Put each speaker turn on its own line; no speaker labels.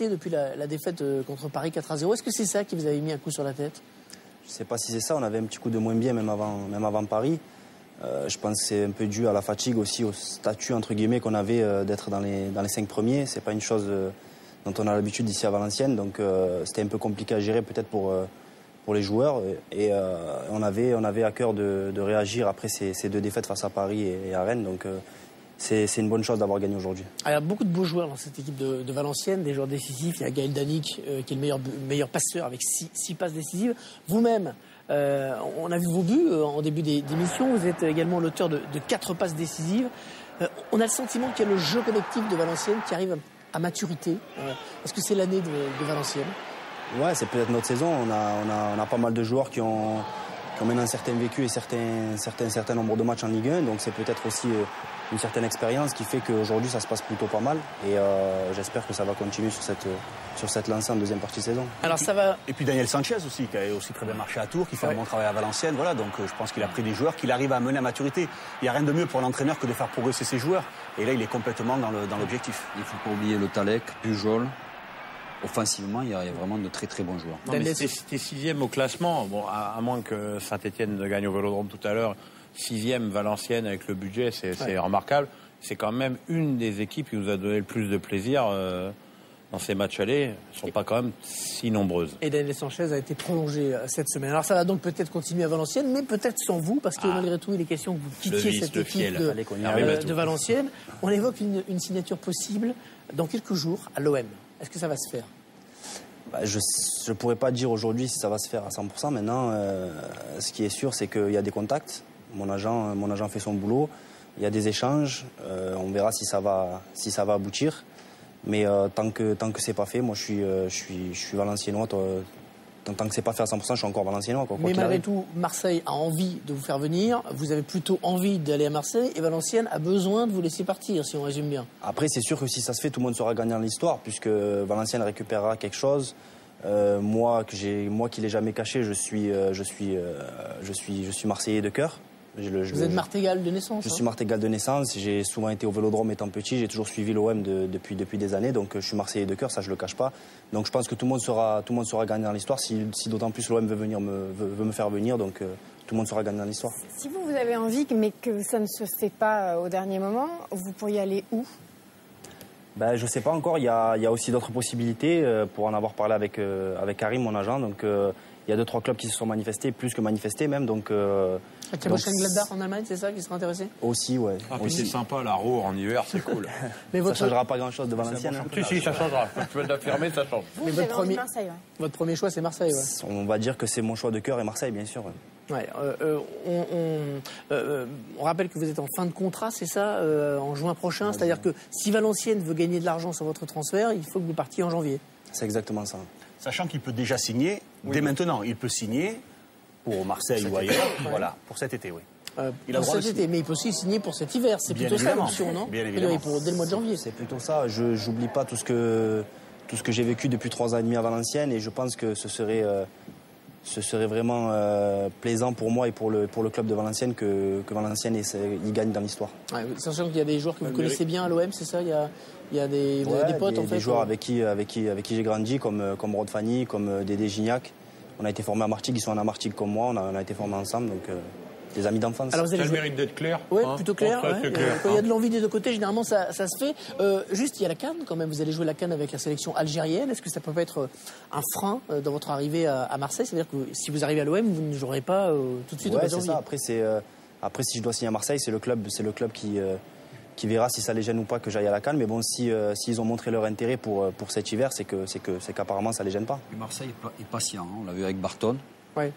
relancer depuis la défaite contre Paris 4-0. Est-ce que c'est ça qui vous avait mis un coup sur la tête?
Je ne sais pas si c'est ça, on avait un petit coup de moins bien même avant Paris. Je pense que c'est un peu dû à la fatigue aussi, au statut entre guillemets qu'on avait d'être dans les 5 premiers. C'est pas une chose dont on a l'habitude ici à Valenciennes, donc c'était un peu compliqué à gérer peut-être pour les joueurs. Et on avait à cœur de réagir après ces 2 défaites face à Paris et à Rennes. Donc c'est une bonne chose d'avoir gagné aujourd'hui.
Il y a beaucoup de beaux joueurs dans cette équipe de Valenciennes, des joueurs décisifs. Il y a Gaël Danic qui est le meilleur passeur avec 6 passes décisives. Vous-même, on a vu vos buts en début d'émission. Vous êtes également l'auteur de 4 passes décisives. On a le sentiment qu'il y a le jeu collectif de Valenciennes qui arrive à maturité. Est-ce que c'est l'année de Valenciennes?
Ouais, c'est peut-être notre saison. On a pas mal de joueurs qui ont maintenant un certain vécu et certain nombre de matchs en Ligue 1. Donc c'est peut-être aussi une certaine expérience qui fait qu'aujourd'hui ça se passe plutôt pas mal. Et j'espère que ça va continuer sur cette lancée en deuxième partie de saison.
Alors ça va.
Et puis Daniel Sanchez aussi, qui a aussi très bien marché à Tours, qui fait un bon travail à Valenciennes. Voilà, donc je pense qu'il a pris des joueurs qu'il arrive à mener à maturité. Il n'y a rien de mieux pour l'entraîneur que de faire progresser ses joueurs. Et là, il est complètement dans l'objectif.
Il ne faut pas oublier le Talek, Pujol. Offensivement, il y a vraiment de très très bons joueurs.
C'était 6e au classement. Bon, à moins que Saint-Etienne ne gagne au Vélodrome tout à l'heure, 6e Valenciennes avec le budget, c'est remarquable. C'est quand même une des équipes qui nous a donné le plus de plaisir dans ces matchs allés. Elles ne sont pas quand même si nombreuses.
Et Daniel Sanchez a été prolongé cette semaine. Alors ça va donc peut-être continuer à Valenciennes, mais peut-être sans vous, parce que malgré tout, il est question que vous quittiez cette équipe de Valenciennes. On évoque une signature possible dans quelques jours à l'OM. Est-ce que ça va se faire?
Je ne pourrais pas dire aujourd'hui si ça va se faire à 100%. Maintenant, ce qui est sûr, c'est qu'il y a des contacts. Mon agent fait son boulot. Il y a des échanges. On verra si ça va aboutir. Mais tant que c'est pas fait, moi je suis valenciennois. Tant que c'est pas fait à 100%, je suis encore valenciennois.
Mais malgré tout, Marseille a envie de vous faire venir. Vous avez plutôt envie d'aller à Marseille. Et Valenciennes a besoin de vous laisser partir, si on résume bien.
Après, c'est sûr que si ça se fait, tout le monde sera gagnant de l'histoire, puisque Valenciennes récupérera quelque chose. Moi qui l'ai jamais caché, je suis Marseillais de cœur.
Vous êtes Martégal de naissance?
Je suis Martégal de naissance. J'ai souvent été au Vélodrome étant petit. J'ai toujours suivi l'OM depuis des années. Donc je suis Marseillais de cœur, ça je le cache pas. Donc je pense que tout le monde sera gagnant dans l'histoire. Si d'autant plus l'OM veut me faire venir, donc tout le monde sera gagnant dans l'histoire.
Si vous avez envie, mais que ça ne se fait pas au dernier moment, vous pourriez aller où?
Je sais pas encore. Il y a aussi d'autres possibilités. Pour en avoir parlé avec Karim, mon agent. Donc il y a 2-3 clubs qui se sont manifestés, plus que manifestés même. Donc
Mönchengladbach en Allemagne, c'est ça qui sera intéressé?
Aussi, ouais.
Puis c'est sympa, la Ruhr en hiver, c'est cool.
Mais
ça ne changera pas grand-chose de Valenciennes.
Si, ça changera. Tu peux l'affirmer, ça change.
Vous, vous avez envie de Marseille, ouais.
Votre premier choix, c'est Marseille, ouais.
On va dire que c'est mon choix de cœur et Marseille, bien sûr.
Ouais, on rappelle que vous êtes en fin de contrat, c'est ça, en juin prochain. C'est-à-dire que si Valenciennes veut gagner de l'argent sur votre transfert, il faut que vous partiez en janvier.
C'est exactement ça.
Sachant qu'il peut déjà signer dès maintenant. Il peut signer pour Marseille ou ailleurs, voilà, pour cet été, oui.
Pour cet été, mais il peut aussi signer pour cet hiver. C'est plutôt ça l'option, non?
Bien évidemment.
Dès le mois de janvier.
C'est plutôt ça. Je n'oublie pas tout ce que j'ai vécu depuis 3 ans et demi à Valenciennes, et je pense que ce serait vraiment plaisant pour moi et pour le club de Valenciennes que Valenciennes y gagne dans l'histoire.
Ouais, sachant qu'il y a des joueurs que vous connaissez bien à l'OM, c'est ça? Il y a des potes en fait.
Des joueurs avec qui j'ai grandi, comme Rod Fanny, comme Dédé Gignac. On a été formés à Martigues, ils sont à Martigues comme moi, on a été formés ensemble, donc des amis d'enfance.
Ça a le mérite d'être clair.
Oui, plutôt clair. Quand il y a de l'envie des deux côtés, généralement ça se fait. Juste, il y a la CAN quand même, vous allez jouer la CAN avec la sélection algérienne. Est-ce que ça peut pas être un frein dans votre arrivée à Marseille? C'est-à-dire que si vous arrivez à l'OM, vous ne jouerez pas tout de suite au mois de janvier.
C'est ça. Après, si je dois signer à Marseille, c'est le club qui verra si ça les gêne ou pas que j'aille à la CAN. Mais bon, s'ils ont montré leur intérêt pour cet hiver, c'est qu'apparemment ça les gêne pas.
Et Marseille est patient, hein. On l'a vu avec Barton.
Ouais.